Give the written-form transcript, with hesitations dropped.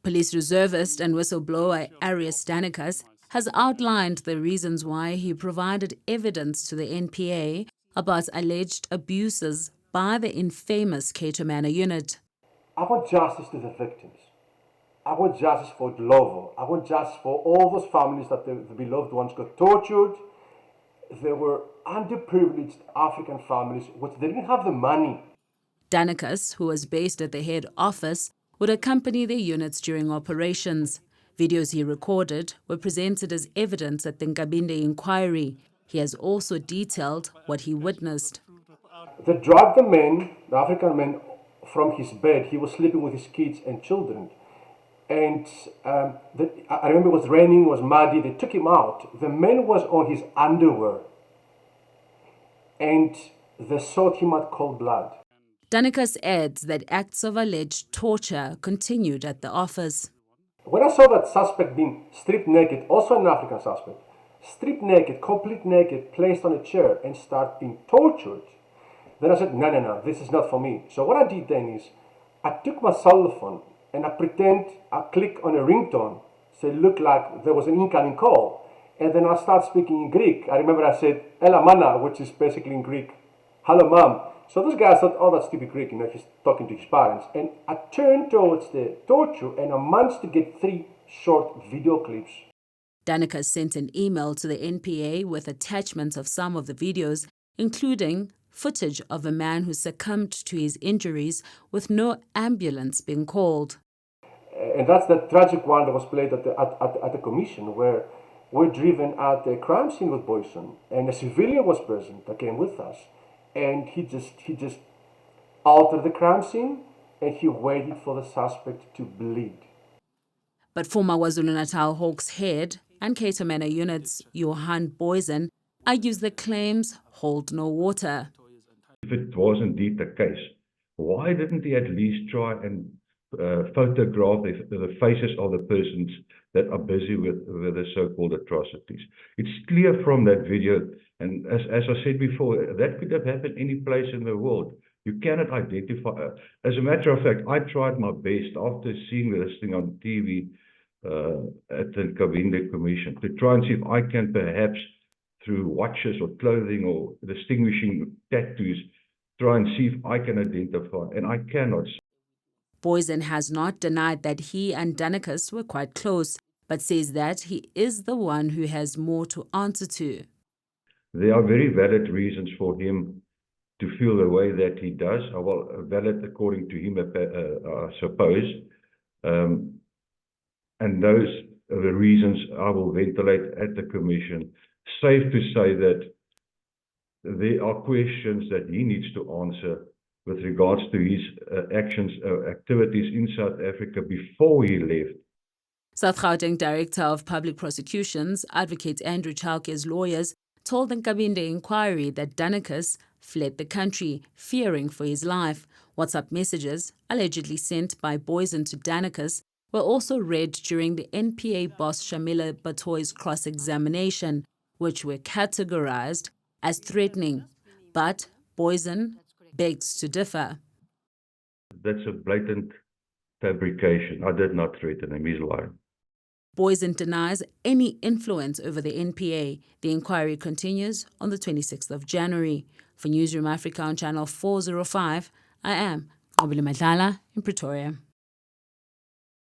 Police reservist and whistleblower Aris Danikas has outlined the reasons why he provided evidence to the NPA about alleged abuses by the infamous Cato Manor Unit. I want justice to the victims. I want justice for Glovo. I want justice for all those families that the beloved ones got tortured. They were underprivileged African families which they didn't have the money. Danikas, who was based at the head office, would accompany their units during operations. Videos he recorded were presented as evidence at the Nkabinde inquiry. He has also detailed what he witnessed. They dragged the African man, from his bed. He was sleeping with his kids and children. And I remember it was raining, it was muddy. They took him out. The man was on his underwear. And they shot him at cold blood. Danikas adds that acts of alleged torture continued at the office. When I saw that suspect being stripped naked, also an African suspect, stripped naked, complete naked, placed on a chair and start being tortured, then I said, no, this is not for me. So what I did then is, I took my cell phone and I click on a ringtone, so it looked like there was an incoming call. And then I start speaking in Greek. I remember I said, Ela mana, which is basically in Greek, hello mom. So those guys thought, oh, that's stupid Greek, he's talking to his parents. And I turned towards the torture and I managed to get 3 short video clips. Danikas sent an email to the NPA with attachments of some of the videos, including footage of a man who succumbed to his injuries with no ambulance being called. And that's the tragic one that was played at the commission, where we're driven at the crime scene with Booysen, and a civilian was present that came with us. And he just altered the crime scene and he waited for the suspect to bleed. But former KwaZulu-Natal Hawks head and Cato Manor Unit's Johan Booysen argues the claims hold no water. If it was indeed the case, why didn't he at least try and photograph the faces of the persons that are busy with the so-called atrocities? It's clear from that video, and as I said before, that could have happened any place in the world. You cannot identify. As a matter of fact, I tried my best after seeing this thing on TV at the Nkabinde Commission to try and see if I can perhaps, through watches or clothing or distinguishing tattoos, try and see if I can identify, and I cannot. Booysen has not denied that he and Danikas were quite close, but says that he is the one who has more to answer to. There are very valid reasons for him to feel the way that he does. Well, valid according to him, I suppose. And those are the reasons I will ventilate at the commission. Safe to say that there are questions that he needs to answer with regards to his activities in South Africa before he left. South Gauteng Director of Public Prosecutions, Advocate Andrew Chauke's lawyers, told the Nkabinde inquiry that Danikas fled the country, fearing for his life. WhatsApp messages, allegedly sent by Booysen to Danikas, were also read during the NPA boss Shamila Batoy's cross-examination, which were categorized as threatening. But Booysen begs to differ. That's a blatant fabrication. I did not threaten him. He's lying. Booysen denies any influence over the NPA. The inquiry continues on the 26th of January. For Newzroom Afrika on Channel 405, I am Nqobile Madlala in Pretoria.